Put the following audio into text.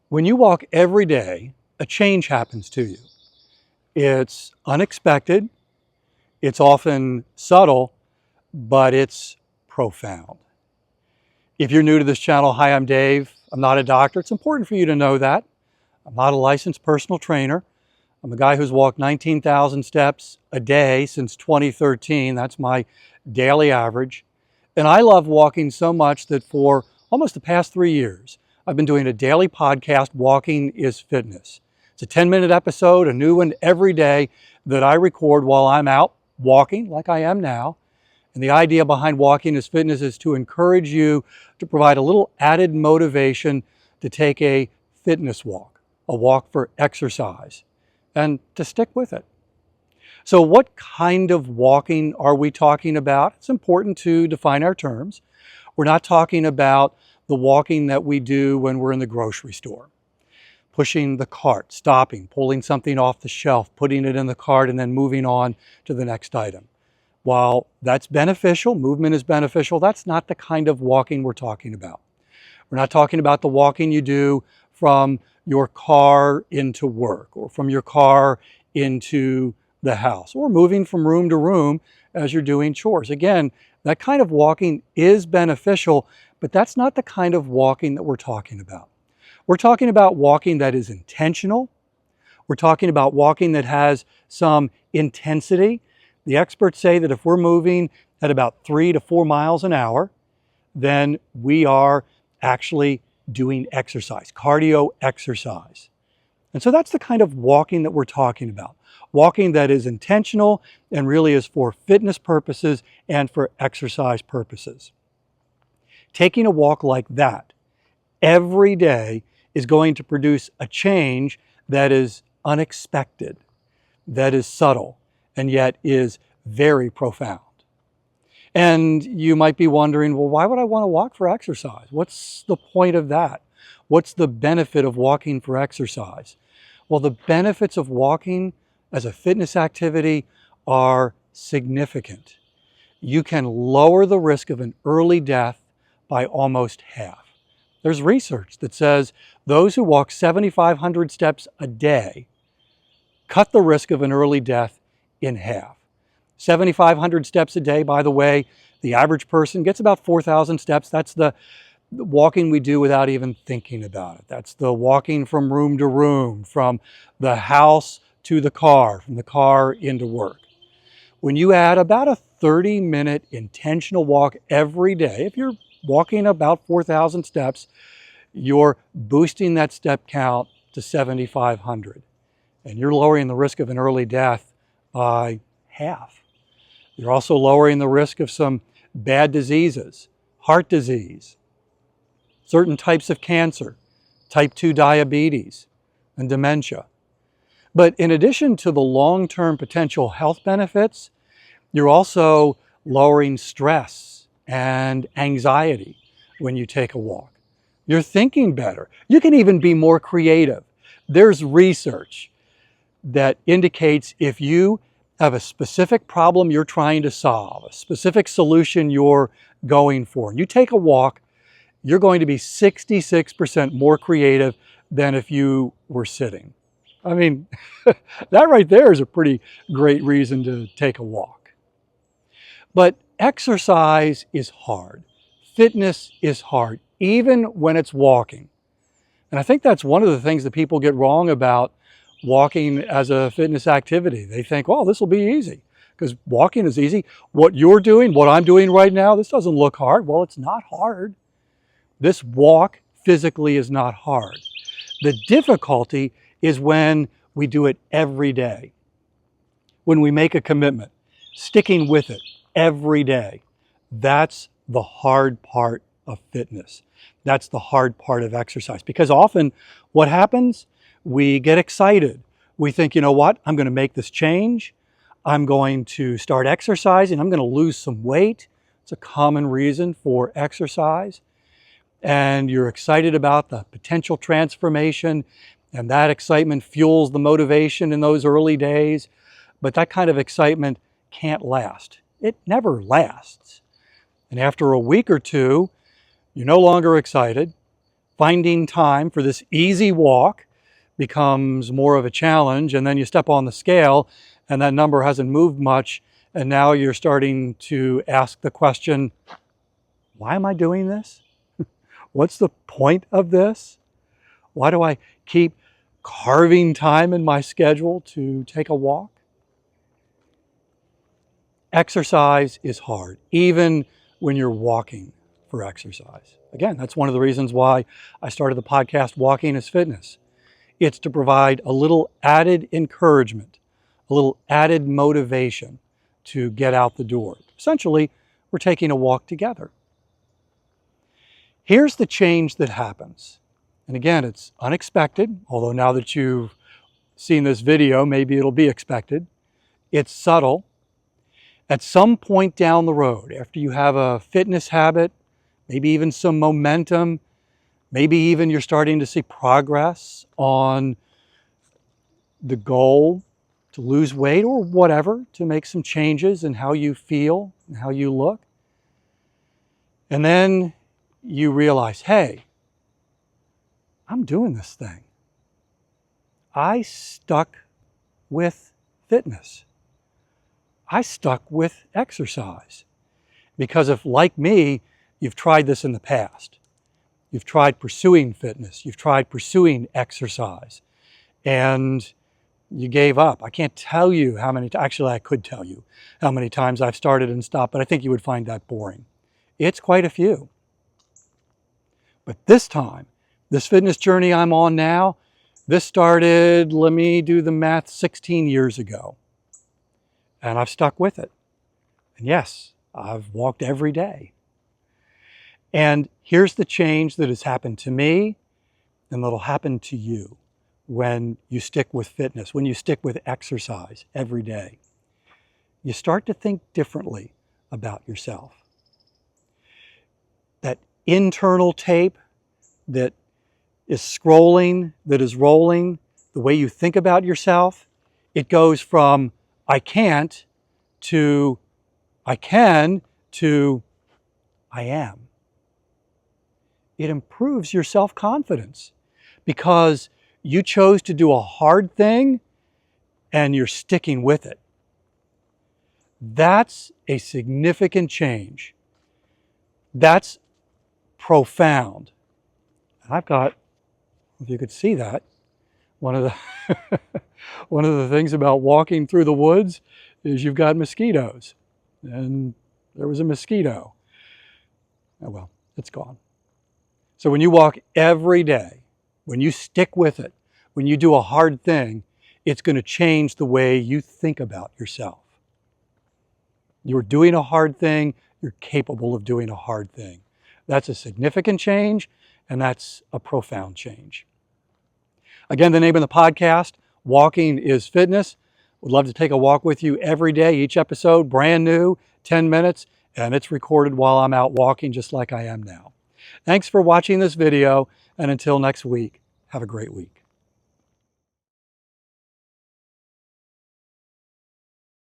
When you walk every day, a change happens to you. It's unexpected, it's often subtle, but it's profound. If you're new to this channel, hi, I'm Dave. I'm not a doctor. It's important for you to know that. I'm not a licensed personal trainer. I'm a guy who's walked 19,000 steps a day since 2013. That's my daily average. And I love walking so much that for almost the past 3 years, I've been doing a daily podcast, Walking is Fitness. It's a 10-minute episode, a new one every day that I record while I'm out walking like I am now. And the idea behind Walking is Fitness is to encourage you to provide a little added motivation to take a fitness walk, a walk for exercise, and to stick with it. So what kind of walking are we talking about? It's important to define our terms. We're not talking about the walking that we do when we're in the grocery store. Pushing the cart, stopping, pulling something off the shelf, putting it in the cart, and then moving on to the next item. While that's beneficial, movement is beneficial, that's not the kind of walking we're talking about. We're not talking about the walking you do from your car into work or from your car into the house or moving from room to room as you're doing chores. Again, that kind of walking is beneficial, but that's not the kind of walking that we're talking about. We're talking about walking that is intentional. We're talking about walking that has some intensity. The experts say that if we're moving at about 3 to 4 miles an hour, then we are actually doing exercise, cardio exercise. And so that's the kind of walking that we're talking about. Walking that is intentional and really is for fitness purposes and for exercise purposes. Taking a walk like that every day is going to produce a change that is unexpected, that is subtle, and yet is very profound. And you might be wondering, well, why would I want to walk for exercise? What's the point of that? What's the benefit of walking for exercise? Well, the benefits of walking as a fitness activity are significant. You can lower the risk of an early death by almost half. There's research that says those who walk 7,500 steps a day cut the risk of an early death in half. 7,500 steps a day, by the way, the average person gets about 4,000 steps. That's the walking we do without even thinking about it. That's the walking from room to room, from the house to the car, from the car into work. When you add about a 30-minute intentional walk every day, if you're walking about 4,000 steps, you're boosting that step count to 7,500. And you're lowering the risk of an early death by half. You're also lowering the risk of some bad diseases, heart disease, certain types of cancer, type 2 diabetes, and dementia. But in addition to the long-term potential health benefits, you're also lowering stress and anxiety when you take a walk. You're thinking better. You can even be more creative. There's research that indicates if you have a specific problem you're trying to solve, a specific solution you're going for, and you take a walk, you're going to be 66% more creative than if you were sitting. I mean, that right there is a pretty great reason to take a walk. But exercise is hard. Fitness is hard, even when it's walking. And I think that's one of the things that people get wrong about walking as a fitness activity. They think, oh, this will be easy because walking is easy. What you're doing, what I'm doing right now, this doesn't look hard. Well, it's not hard. This walk physically is not hard. The difficulty is when we do it every day. When we make a commitment, sticking with it every day. That's the hard part of fitness. That's the hard part of exercise. Because often what happens, we get excited. We think, you know what, I'm going to make this change. I'm going to start exercising. I'm going to lose some weight. It's a common reason for exercise. And you're excited about the potential transformation, and that excitement fuels the motivation in those early days. But that kind of excitement can't last. It never lasts. And after a week or two, you're no longer excited. finding time for this easy walk becomes more of a challenge, and then you step on the scale and that number hasn't moved much, and now you're starting to ask the question, why am I doing this? What's the point of this? Why do I keep carving time in my schedule to take a walk? Exercise is hard, even when you're walking for exercise. Again, that's one of the reasons why I started the podcast, Walking is Fitness. It's to provide a little added encouragement, a little added motivation to get out the door. Essentially, we're taking a walk together. Here's the change that happens. And again, it's unexpected, although now that you've seen this video, maybe it'll be expected. It's subtle. At some point down the road, after you have a fitness habit, maybe even some momentum, maybe even you're starting to see progress on the goal to lose weight or whatever, to make some changes in how you feel and how you look. And then you realize, hey, I'm doing this thing. I stuck with fitness. I stuck with exercise. Because if, like me, you've tried this in the past, you've tried pursuing fitness, you've tried pursuing exercise, and you gave up. I can't tell you how many, actually I could tell you how many times I've started and stopped, but I think you would find that boring. It's quite a few. But this time, this fitness journey I'm on now, this started, let me do the math, 16 years ago. And I've stuck with it. And yes, I've walked every day. And here's the change that has happened to me and that'll happen to you when you stick with fitness, when you stick with exercise every day. You start to think differently about yourself. That internal tape that is scrolling, that is rolling, the way you think about yourself, it goes from I can't to I can to I am. It improves your self-confidence because you chose to do a hard thing and you're sticking with it. That's a significant change. That's profound. I've got, if you could see that, one of the things about walking through the woods is you've got mosquitoes. And there was a mosquito. Oh well, it's gone. So when you walk every day, when you stick with it, when you do a hard thing, it's going to change the way you think about yourself. You're doing a hard thing, you're capable of doing a hard thing. That's a significant change, and that's a profound change. Again, the name of the podcast, Walking is Fitness. Would love to take a walk with you every day, each episode, brand new, 10 minutes, and it's recorded while I'm out walking just like I am now. Thanks for watching this video, and until next week, have a great week.